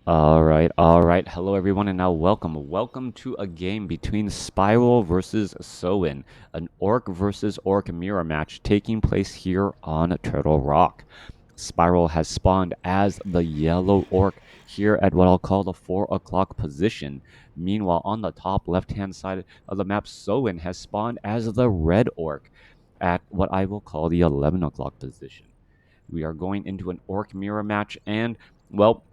All right. Hello, everyone, and now welcome to a game between Spiral versus Soin, an Orc versus Orc mirror match taking place here on Turtle Rock. Spiral has spawned as the yellow Orc here at what I'll call the 4 o'clock position. Meanwhile, on the top left-hand side of the map, Soin has spawned as the red Orc at what I will call the 11 o'clock position. We are going into an Orc mirror match, and well,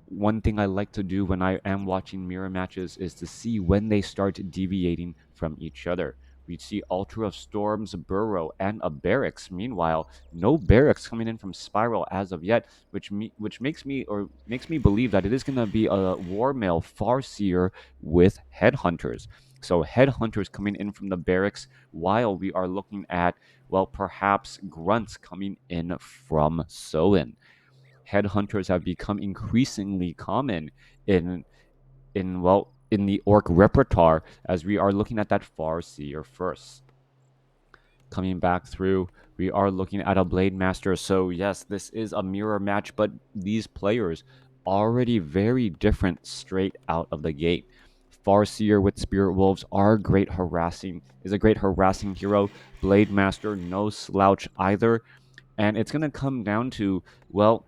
one thing I like to do when I am watching mirror matches is to see when they start deviating from each other. We see Ultra of Storms, Burrow, and a Barracks. Meanwhile, no Barracks coming in from Spiral as of yet, which makes me believe that it is going to be a Warmail Farseer with Headhunters. So Headhunters coming in from the Barracks, while we are looking at, well, perhaps Grunts coming in from Soin. Headhunters have become increasingly common in in the orc repertoire, as we are looking at that Farseer first. Coming back through, we are looking at a Blade Master. So yes, this is a mirror match, but these players already very different straight out of the gate. Farseer with Spirit Wolves is a great harassing hero. Blade Master, no slouch either. And it's going to come down to, well,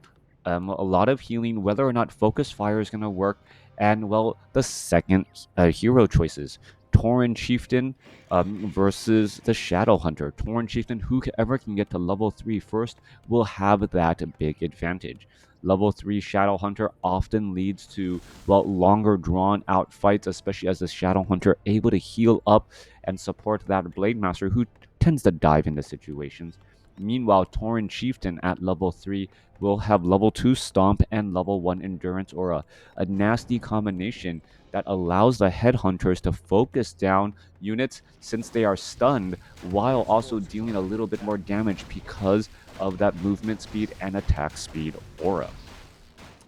a lot of healing, whether or not Focus Fire is going to work, and, well, the second hero choices. Tauren Chieftain versus the Shadow Hunter. Tauren Chieftain, whoever can get to level 3 first, will have that big advantage. Level 3 Shadow Hunter often leads to, well, longer drawn out fights, especially as the Shadow Hunter able to heal up and support that Blade Master who tends to dive into situations. Meanwhile, Tauren Chieftain at level 3 will have level 2 Stomp and level 1 Endurance Aura, a nasty combination that allows the Headhunters to focus down units since they are stunned, while also dealing a little bit more damage because of that movement speed and attack speed aura.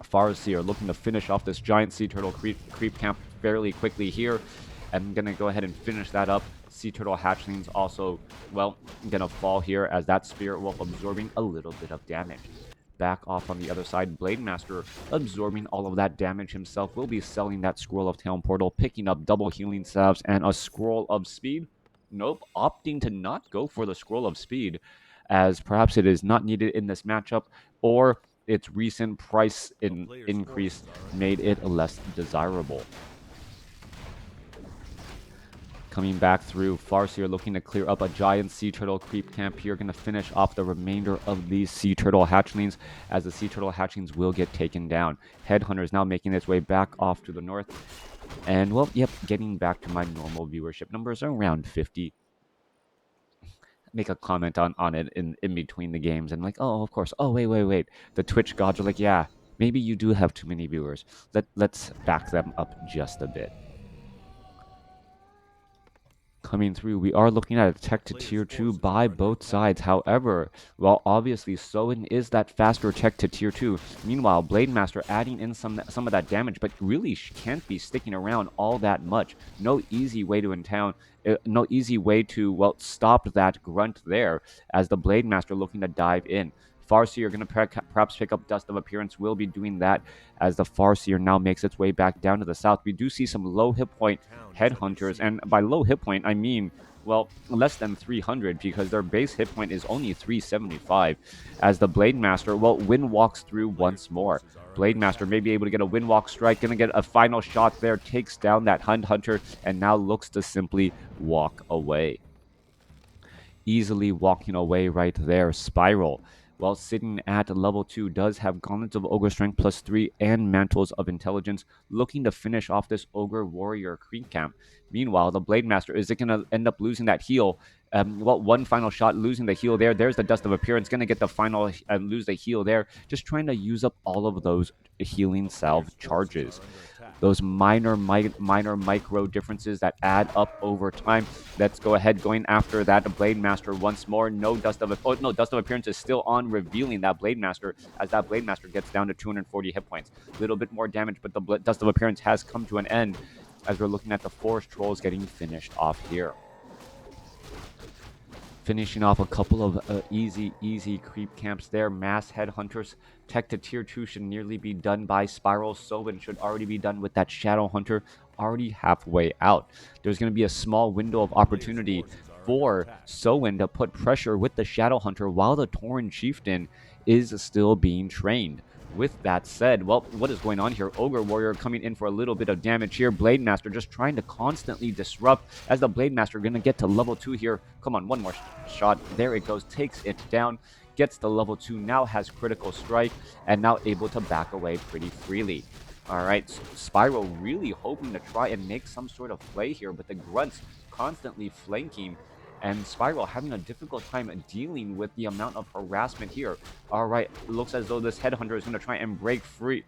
Farseer looking to finish off this giant sea turtle creep camp fairly quickly here. I'm going to go ahead and finish that up. Sea turtle hatchlings also, well, going to fall here as that Spirit Wolf absorbing a little bit of damage. Back off on the other side, Blade Master absorbing all of that damage himself will be selling that Scroll of Town Portal, picking up double healing salves and a Scroll of Speed. Nope, opting to not go for the Scroll of Speed, as perhaps it is not needed in this matchup, or its recent price increase made it less desirable. Coming back through, Farseer looking to clear up a giant sea turtle creep camp here. Going to finish off the remainder of these sea turtle hatchlings, as the sea turtle hatchlings will get taken down. Headhunter is now making its way back off to the north. And, well, yep, getting back to my normal viewership numbers around 50. Make a comment on it in between the games, and like, oh, of course, oh, wait. The Twitch gods are like, yeah, maybe you do have too many viewers. Let's back them up just a bit. Coming through, we are looking at a tech to tier 2 by both sides. However, well, obviously, Soin is that faster tech to tier 2. Meanwhile, Blade Master adding in some of that damage, but really can't be sticking around all that much. No easy way to, well, stop that grunt there, as the Blade Master looking to dive in. Farseer going to perhaps pick up Dust of Appearance, will be doing that as the Farseer now makes its way back down to the south. We do see some low hit point Headhunters, and by low hit point, I mean, well, less than 300, because their base hit point is only 375, as the Blade Master, well, wind walks through once more. Blade Master may be able to get a wind walk strike, gonna get a final shot there, takes down that Hunter, and now looks to simply walk away. Easily walking away right there. Spiral, while sitting at level 2, does have Gauntlets of Ogre Strength +3 and Mantles of Intelligence, looking to finish off this Ogre Warrior Creep Camp. Meanwhile, the Blade Master, is it going to end up losing that heal? Well, one final shot, losing the heal there. There's the Dust of Appearance, going to get the final and lose the heal there. Just trying to use up all of those healing salve charges. Those minor micro differences that add up over time. Let's go ahead going after that Blade Master once more. Dust of Appearance is still on, revealing that Blade Master, as that Blade Master gets down to 240 hit points. A little bit more damage, but the Dust of Appearance has come to an end, as we're looking at the Forest Trolls getting finished off here. finishing off a couple of easy creep camps there. Mass Headhunters. Tech to tier 2 should nearly be done by Spiral. Soin should already be done with that Shadow Hunter already halfway out. There's going to be a small window of opportunity for Soin to put pressure with the Shadow Hunter while the Tauren Chieftain is still being trained. With that said, well, what is going on here? Ogre Warrior coming in for a little bit of damage here. Blade Master just trying to constantly disrupt as the Blade Master going to get to level 2 here. Come on, one more shot. There it goes. Takes it down. Gets to level 2. Now has critical strike and now able to back away pretty freely. All right, Spiral really hoping to try and make some sort of play here, but the Grunts constantly flanking and Spiral having a difficult time dealing with the amount of harassment here. All right, looks as though this Headhunter is going to try and break free.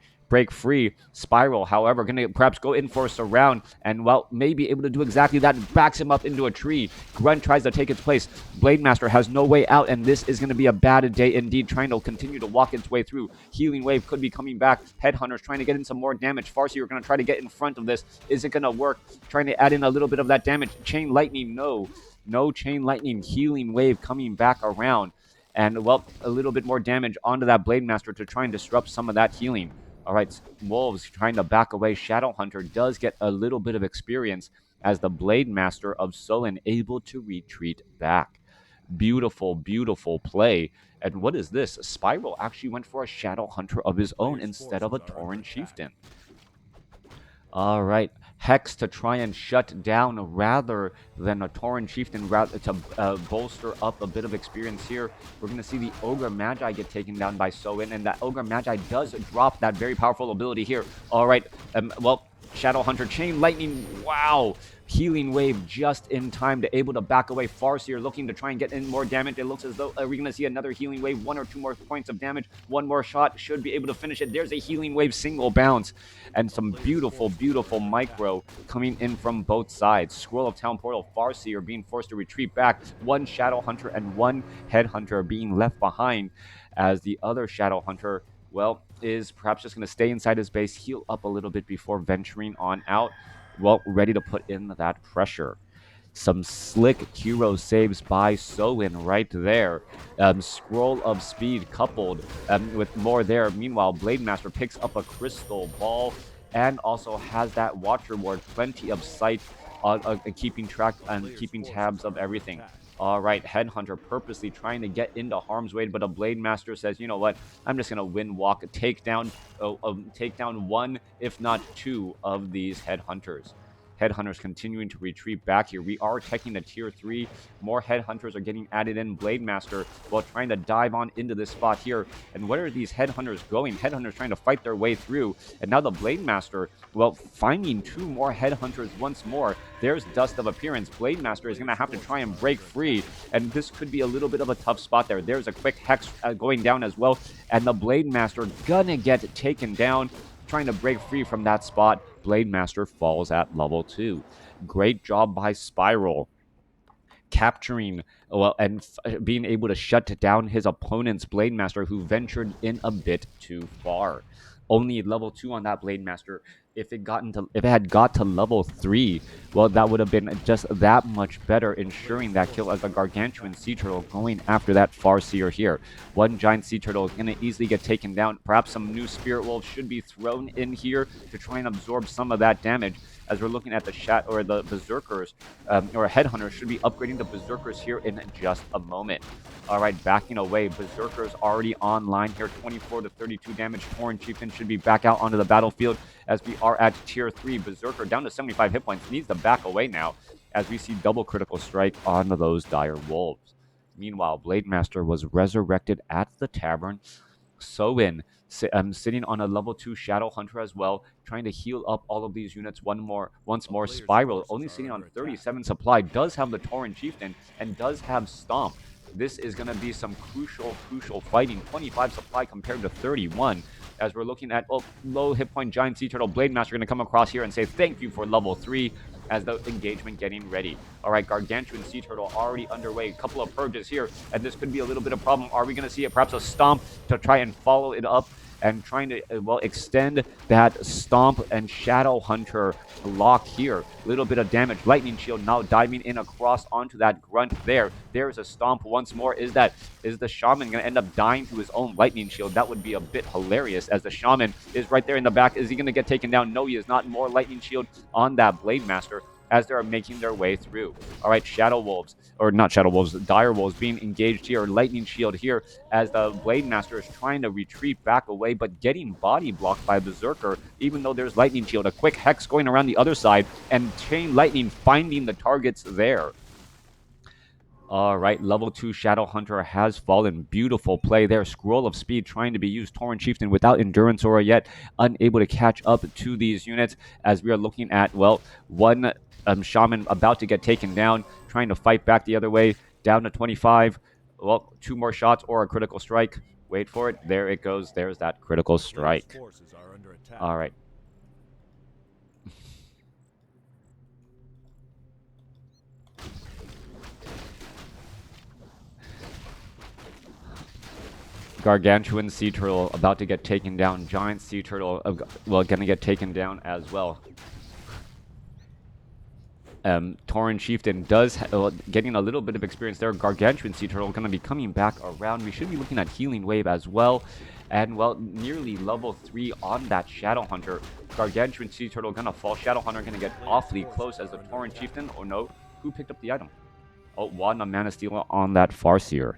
Spiral, however, going to perhaps go in for a surround and, well, maybe able to do exactly that. Backs him up into a tree. Grunt tries to take its place. Blade Master has no way out, and this is going to be a bad day indeed, trying to continue to walk its way through. Healing Wave could be coming back. Headhunter's trying to get in some more damage. Farseer going to try to get in front of this. Is it going to work? Trying to add in a little bit of that damage. Chain Lightning, no. No Chain Lightning. Healing Wave coming back around. And, well, a little bit more damage onto that Blade Master to try and disrupt some of that healing. All right, Wolves trying to back away. Shadow Hunter does get a little bit of experience as the Blade Master of Soin able to retreat back. Beautiful, beautiful play. And what is this? Spiral actually went for a Shadow Hunter of his own instead of a Tauren Chieftain. All right, Hex to try and shut down rather than a Tauren Chieftain to bolster up a bit of experience here. We're going to see the Ogre Magi get taken down by Soin, and that Ogre Magi does drop that very powerful ability here. All right, well, Shadow Hunter, Chain Lightning, wow. Healing Wave just in time to able to back away. Farseer looking to try and get in more damage. It looks as though we're going to see another Healing Wave. 1 or 2 more points of damage. One more shot should be able to finish it. There's a Healing Wave single bounce. And some beautiful, beautiful micro coming in from both sides. Scroll of Town Portal, Farseer being forced to retreat back. One Shadow Hunter and one Headhunter being left behind as the other Shadow Hunter, well, is perhaps just going to stay inside his base, heal up a little bit before venturing on out. Well, ready to put in that pressure. Some slick hero saves by Soin right there. Scroll of Speed coupled with more there. Meanwhile, Blade Master picks up a crystal ball and also has that Watcher Ward. Plenty of sight on keeping track and keeping tabs of everything. All right, Headhunter purposely trying to get into harm's way, but a Blade Master says, you know what, I'm just going to win walk, take down one, if not two, of these Headhunters. Headhunters continuing to retreat back here. We are taking the tier 3. More Headhunters are getting added in. Blade Master while trying to dive on into this spot here. And where are these Headhunters going? Headhunters trying to fight their way through. And now the Blade Master, well, finding 2 more Headhunters once more. There's Dust of Appearance. Blade Master is going to have to try and break free. And this could be a little bit of a tough spot there. There's a quick Hex going down as well. And the Blade Master gonna get taken down. Trying to break free from that spot. Blade Master falls at level 2. Great job by Spiral. Capturing, well, and being able to shut down his opponent's Blade Master who ventured in a bit too far. Only level 2 on that Blade Master. If it had got to level 3, well, that would have been just that much better, ensuring that kill as a Gargantuan Sea Turtle going after that Farseer here. One giant Sea Turtle is going to easily get taken down. Perhaps some new Spirit Wolves should be thrown in here to try and absorb some of that damage. As we're looking at the Berserkers, or Headhunters should be upgrading the Berserkers here in just a moment. All right, backing away. Berserkers already online here. 24 to 32 damage. Tauren Chieftain should be back out onto the battlefield as we are at tier 3. Berserker down to 75 hit points. Needs to back away now as we see double critical strike onto those dire wolves. Meanwhile, Blade Master was resurrected at the tavern. Soin sitting on a level 2 Shadow Hunter as well, trying to heal up all of these units once more. Spiral only sitting on 37 supply, does have the Tauren Chieftain and does have Stomp. This is going to be some crucial fighting. 25 supply compared to 31. As we're looking at low hit point Giant Sea Turtle, Blade Master going to come across here and say thank you for level 3 as the engagement getting ready. All right, Gargantuan Sea Turtle already underway. A couple of purges here, and this could be a little bit of problem. Are we going to see it? Perhaps a Stomp to try and follow it up and trying to, well, extend that Stomp and Shadow Hunter lock here. A little bit of damage. Lightning Shield now diving in across onto that Grunt there. There's a Stomp once more. Is the Shaman going to end up dying to his own Lightning Shield? That would be a bit hilarious, as the Shaman is right there in the back. Is he going to get taken down? No, he is not. More Lightning Shield on that Blade Master as they're making their way through. All right, Shadow Wolves, or not Shadow Wolves, Dire Wolves being engaged here. Lightning Shield here as the Blade Master is trying to retreat back away, but getting body blocked by Berserker, even though there's Lightning Shield. A quick Hex going around the other side, and Chain Lightning finding the targets there. All right, level 2 Shadow Hunter has fallen. Beautiful play there. Scroll of Speed trying to be used. Tauren Chieftain without Endurance Aura yet, unable to catch up to these units, as we are looking at, well, one Shaman about to get taken down, trying to fight back the other way, down to 25. Well, 2 more shots or a critical strike. Wait for it. There it goes. There's that critical strike. All right. Gargantuan Sea Turtle about to get taken down. Giant Sea Turtle, well, going to get taken down as well. Tauren Chieftain does getting a little bit of experience there. Gargantuan Sea Turtle going to be coming back around. We should be looking at Healing Wave as well. And, well, nearly level 3 on that Shadow Hunter. Gargantuan Sea Turtle going to fall. Shadow Hunter going to get awfully close as the Tauren Chieftain. Oh, no. Who picked up the item? Oh, Wand of Mana Stealer on that Farseer.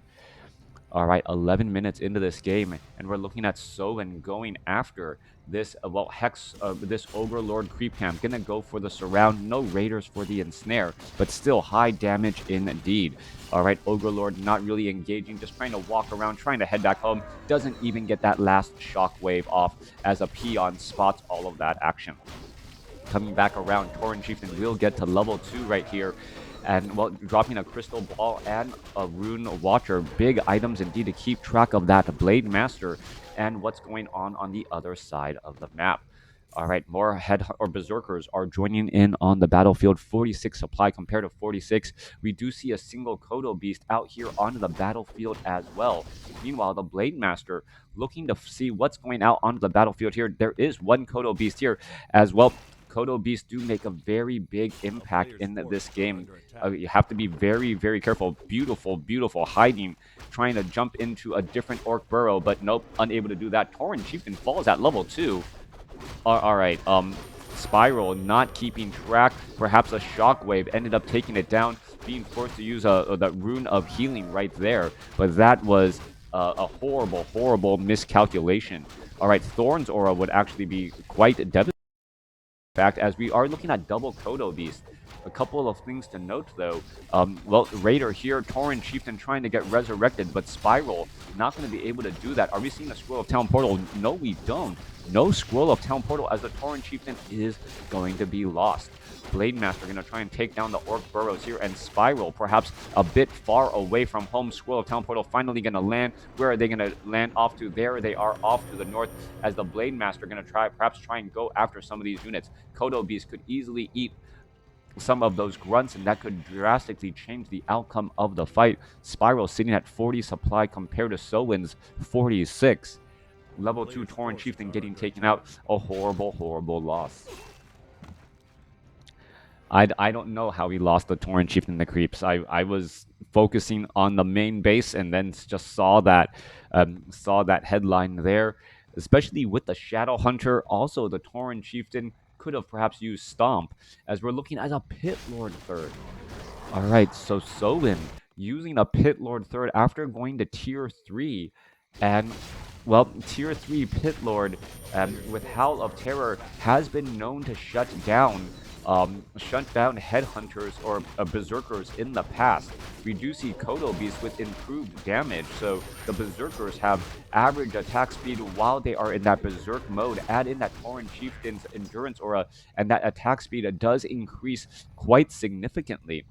All right, 11 minutes into this game, and we're looking at Soin going after this, well, Hex, this Ogre Lord Creep Camp. Gonna go for the surround. No Raiders for the ensnare, but still high damage indeed. All right, Ogre Lord not really engaging, just trying to walk around, trying to head back home. Doesn't even get that last shockwave off as a Peon spots all of that action. Coming back around, Tauren Chieftain will get to level 2 right here. And, well, dropping a Crystal Ball and a Rune Watcher. Big items indeed to keep track of that Blade Master and what's going on the other side of the map. All right, more Berserkers are joining in on the battlefield. 46 supply compared to 46. We do see a single Kodo Beast out here onto the battlefield as well. Meanwhile, the Blade Master looking to see what's going out onto the battlefield here. There is one Kodo Beast here as well. Kodo Beasts do make a very big impact in this game. You have to be very, very careful. Beautiful, beautiful hiding, trying to jump into a different Orc burrow, but nope, unable to do that. Tauren Chieftain falls at level 2. All right, Spiral not keeping track. Perhaps a Shockwave ended up taking it down, being forced to use that Rune of Healing right there. But that was a horrible, horrible miscalculation. All right, Thorn's Aura would actually be quite devastating. Fact, as we are looking at double Kodo Beast. A couple of things to note, though. Well, Raider here, Tauren Chieftain trying to get resurrected, but Spiral not going to be able to do that. Are we seeing a Scroll of Town Portal? No, we don't. No Scroll of Town Portal, as the Tauren Chieftain is going to be lost. Blade Master going to try and take down the Orc burrows here, and Spiral perhaps a bit far away from home. Scroll of Town Portal finally going to land. Where are they going to land off to? There they are, off to the north, as the Blade Master going to perhaps try and go after some of these units. Kodo Beast could easily eat some of those grunts, and that could drastically change the outcome of the fight. Spiral sitting at 40 supply compared to Soin's 46. Level 2 Tauren Chieftain getting taken out. A horrible, horrible loss. I don't know how he lost the Tauren Chieftain in the creeps. I was focusing on the main base and then just saw that headline there, especially with the Shadow Hunter. Also, the Tauren Chieftain could have perhaps used Stomp, as we're looking at a Pit Lord third. All right, so Soin using a Pit Lord third after going to tier 3, and, well, tier 3 Pit Lord with Howl of Terror has been known to shut down headhunters or berserkers in the past. We do see Kodo Beasts with improved damage, so the berserkers have average attack speed while they are in that berserk mode. Add in that Tauren Chieftain's endurance aura, and that attack speed does increase quite significantly.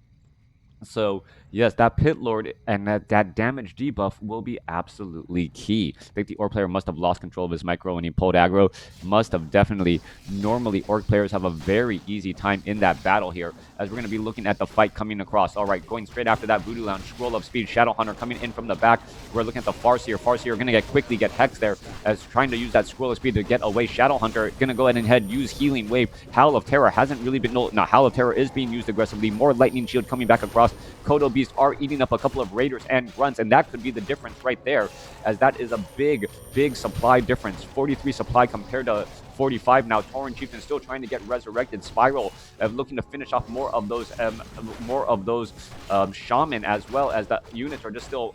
So yes, that Pit Lord and that damage debuff will be absolutely key. I think the Orc player must have lost control of his micro when he pulled aggro. Must have definitely. Normally, Orc players have a very easy time in that battle here, as we're going to be looking at the fight coming across. All right, going straight after that Voodoo Lounge, Scroll of Speed, Shadow Hunter coming in from the back. We're looking at the Farseer. Farseer going to quickly get Hex there, as trying to use that Scroll of Speed to get away. Shadow Hunter going to go ahead and use Healing Wave. Howl of Terror hasn't really been. No, Howl of Terror is being used aggressively. More Lightning Shield coming back across. Kodo Beasts are eating up a couple of Raiders and Grunts, and that could be the difference right there, as that is a big, big supply difference. 43 supply compared to 45 now. Tauren Chieftain still trying to get resurrected. Spiral looking to finish off more of those shaman, as well as the units are just still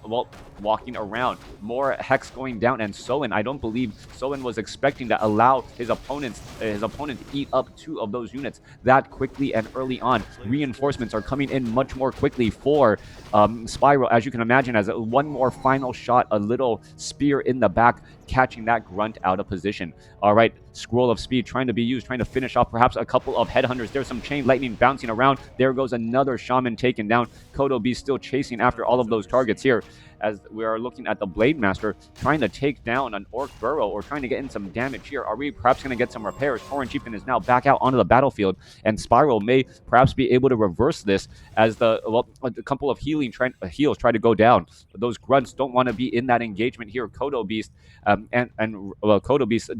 walking around. More Hex going down, and Soin, I don't believe Soin was expecting to allow his opponent to eat up 2 of those units that quickly and early on. Reinforcements are coming in much more quickly for Spiral, as you can imagine, as one more final shot, a little spear in the back, catching that Grunt out of position. All right, Scroll of Speed trying to be used, trying to finish off perhaps a couple of Headhunters. There's some Chain Lightning bouncing around. There goes another Shaman taken down. Kodo Beast still chasing after all of those targets here, as we are looking at the Blade Master trying to take down an Orc Burrow, or trying to get in some damage here. Are we perhaps going to get some repairs? Tauren Chieftain is now back out onto the battlefield, and Spiral may perhaps be able to reverse this, as a couple of heals try to go down. Those Grunts don't want to be in that engagement here. Kodo Beast Kodo Beast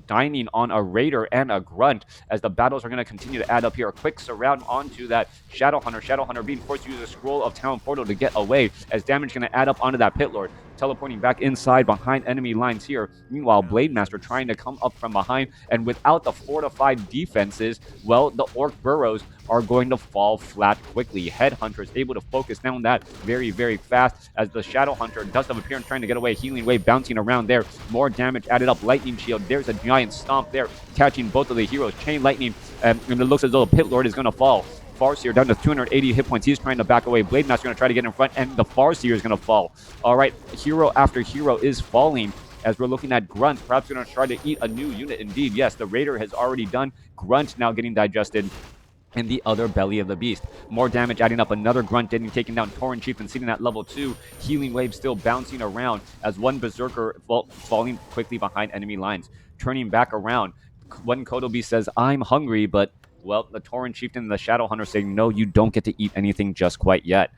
dining on a Raider and a Grunt, as the battles are going to continue to add up here. A quick surround onto that Shadow Hunter. Shadow Hunter being forced to use a Scroll of Town Portal to get away, as damage going to add up onto that Pit Lord. Teleporting back inside behind enemy lines here. Meanwhile, Blade Master trying to come up from behind, and without the fortified defenses, well, the Orc Burrows are going to fall flat quickly. Headhunter is able to focus down that very, very fast, as the Shadow Hunter does have appearance trying to get away. Healing Wave bouncing around there. More damage added up. Lightning Shield. There's a giant stomp there, catching both of the heroes. Chain Lightning, and it looks as though the Pit Lord is going to fall. Farseer down to 280 hit points. He's trying to back away. Blade Master going to try to get in front, and the Farseer is going to fall. All right, hero after hero is falling, as we're looking at Grunt perhaps going to try to eat a new unit. Indeed, yes, the Raider has already done. Grunt now getting digested in the other belly of the beast. More damage adding up. Another Grunt getting taken down. Tauren Chieftain sitting at level 2. Healing Wave still bouncing around, as one Berserker falling quickly behind enemy lines. Turning back around, one Kodo Beast says, "I'm hungry," but well, the Tauren Chieftain and the Shadow Hunter saying, "No, you don't get to eat anything just quite yet."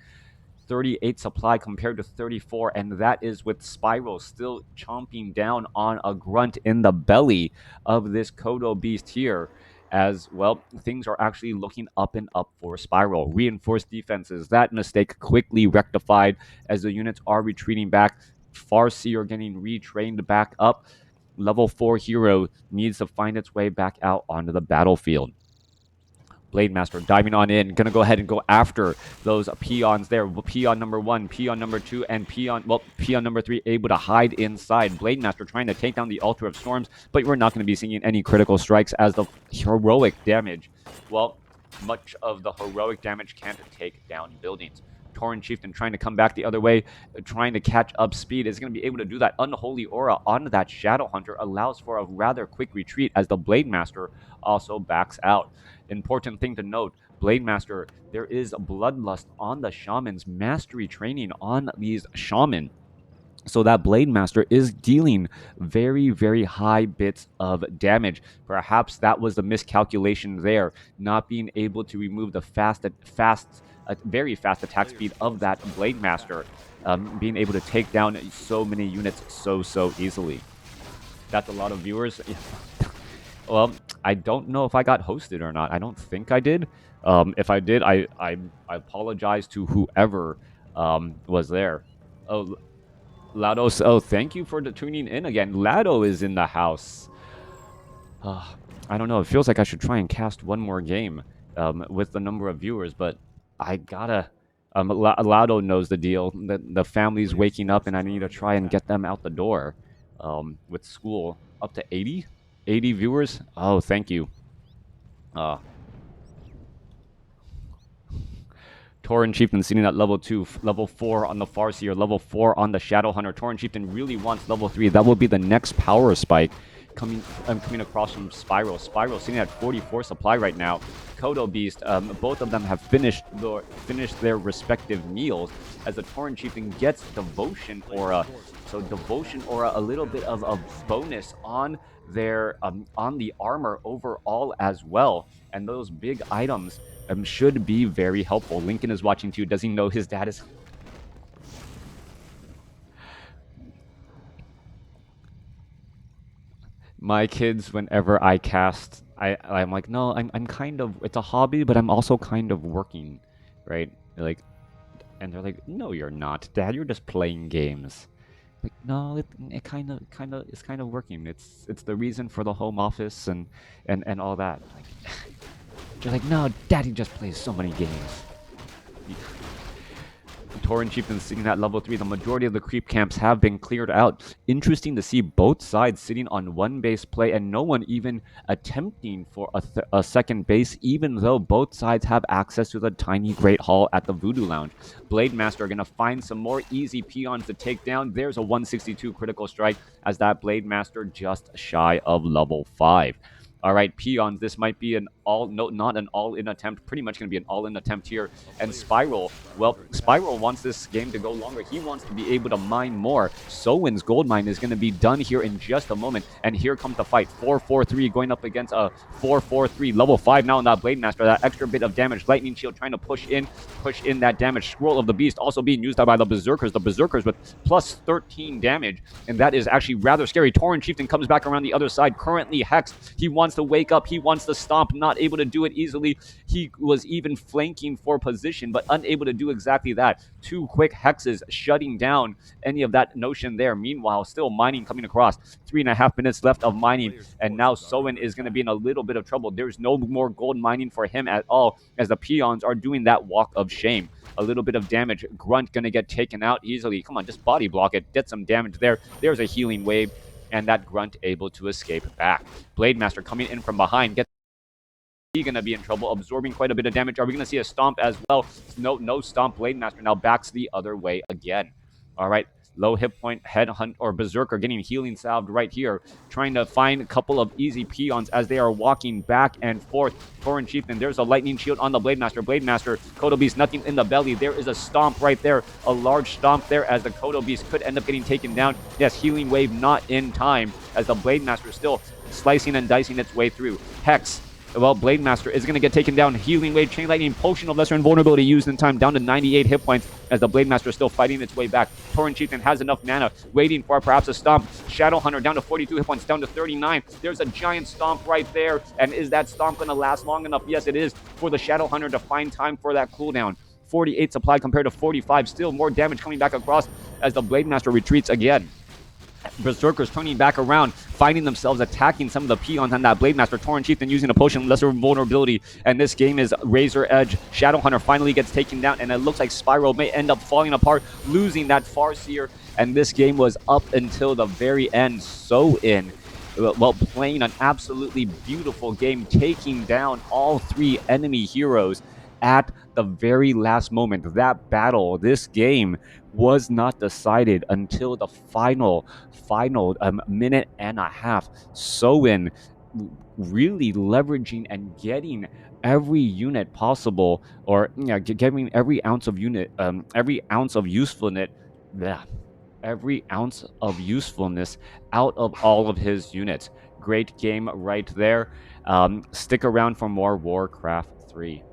38 supply compared to 34, and that is with Spiral still chomping down on a Grunt in the belly of this Kodo Beast here. As well, things are actually looking up and up for Spiral. Reinforced defenses, that mistake quickly rectified, as the units are retreating back. Farseer getting retrained back up. Level 4 hero needs to find its way back out onto the battlefield. Blade Master diving on in, gonna go ahead and go after those peons there. Peon number 1, peon number 2, and peon number 3 able to hide inside. Blade Master trying to take down the Altar of Storms, but we're not going to be seeing any critical strikes, as the heroic damage, well, much of the heroic damage can't take down buildings. Tauren Chieftain trying to come back the other way, trying to catch up speed, is going to be able to do that. Unholy Aura on that Shadow Hunter allows for a rather quick retreat, as the Blade Master also backs out. Important thing to note, Blade Master, there is Bloodlust on the Shaman's mastery training on these Shaman. So that Blade Master is dealing very, very high bits of damage. Perhaps that was the miscalculation there, not being able to remove the very fast attack speed of that Blade Master, being able to take down so many units so easily. That's a lot of viewers. Well, I don't know if I got hosted or not. I don't think I did. If I did, I apologize to whoever was there. Oh, Lado, oh, thank you for tuning in again. Lado is in the house. I don't know. It feels like I should try and cast one more game with the number of viewers, but I gotta... Lado knows the deal. The family's waking up, and I need to try and get them out the door with school. Up to 80? 80 viewers? Oh, thank you. Tauren Chieftain sitting at level 2, level 4 on the Farseer, level 4 on the Shadow Hunter. Tauren Chieftain really wants level 3. That will be the next power spike. coming across from Spiral. Spiral sitting at 44 supply right now. Kodo Beast, both of them have finished their respective meals as the Tauren Chieftain gets Devotion Aura. So Devotion Aura, a little bit of a bonus on their on the armor overall as well, and those big items should be very helpful. Lincoln is watching too. Does he know his dad is? My kids, whenever I cast, I'm like, no, I'm kind of, it's a hobby, but I'm also kind of working, right? Like, and they're like, no, you're not, Dad. You're just playing games. Like, no, it it's kind of working. It's the reason for the home office and all that. Like, they're like, no, Daddy just plays so many games. Tauren Chieftain sitting at level 3. The majority of the creep camps have been cleared out. Interesting to see both sides sitting on one base play and no one even attempting for a second base, even though both sides have access to the tiny Great Hall at the Voodoo Lounge. Blade Master are going to find some more easy peons to take down. There's a 162 critical strike as that Blade Master just shy of level 5. All right, peons, this might be an not an all-in attempt, pretty much going to be an all-in attempt here. And Spiral, well, Spiral wants this game to go longer. He wants to be able to mine more. Soin's gold mine is going to be done here in just a moment. And here comes the fight. 4-4-3 going up against a 4-4-3. Level 5 now on that Blade Master. That extra bit of damage. Lightning Shield trying to push in that damage. Scroll of the Beast also being used by the Berserkers. The Berserkers with plus 13 damage. And that is actually rather scary. Tauren Chieftain comes back around the other side. Currently hexed. He wants to wake up. He wants to stomp. Not able to do it easily. He was even flanking for position, but unable to do exactly that. 2 quick hexes shutting down any of that notion there. Meanwhile, still mining coming across. 3.5 minutes left of mining, and now Soin is going to be in a little bit of trouble. There's no more gold mining for him at all, as the peons are doing that walk of shame. A little bit of damage. Grunt going to get taken out easily. Come on, just body block it. Get some damage there. There's a healing wave, and that Grunt able to escape back. Blade Master coming in from behind. Gets going to be in trouble, absorbing quite a bit of damage. Are we going to see a stomp as well? No stomp. Blade Master now backs the other way again. All right, low hit point, headhunt, or Berserker getting healing salved right here, trying to find a couple of easy peons as they are walking back and forth. Tauren Chieftain, there's a lightning shield on the Blade Master. Blade Master, Kodo Beast, nothing in the belly. There is a stomp right there, a large stomp there as the Kodo Beast could end up getting taken down. Yes, healing wave not in time as the Blade Master is still slicing and dicing its way through. Hex. Well, Blade Master is going to get taken down. Healing Wave, Chain Lightning, Potion of Lesser Invulnerability used in time, down to 98 hit points as the Blade Master is still fighting its way back. Tauren Chieftain has enough mana, waiting for perhaps a stomp. Shadow Hunter down to 42 hit points, down to 39. There's a giant stomp right there, and is that stomp going to last long enough? Yes, it is, for the Shadow Hunter to find time for that cooldown. 48 supply compared to 45. Still more damage coming back across as the Blade Master retreats again. Berserkers turning back around, finding themselves attacking some of the peons on that Blade Master. Tauren Chieftain using a potion, lesser vulnerability, and this game is razor edge. Shadow Hunter finally gets taken down, and it looks like Spiral may end up falling apart, losing that Farseer, and this game was up until the very end. Soin, well, playing an absolutely beautiful game, taking down all 3 enemy heroes at the very last moment. That battle, this game, was not decided until the final minute and a half. Soin really leveraging and getting every unit possible, or getting every ounce of usefulness out of all of his units. Great game right there. Stick around for more WarCraft 3.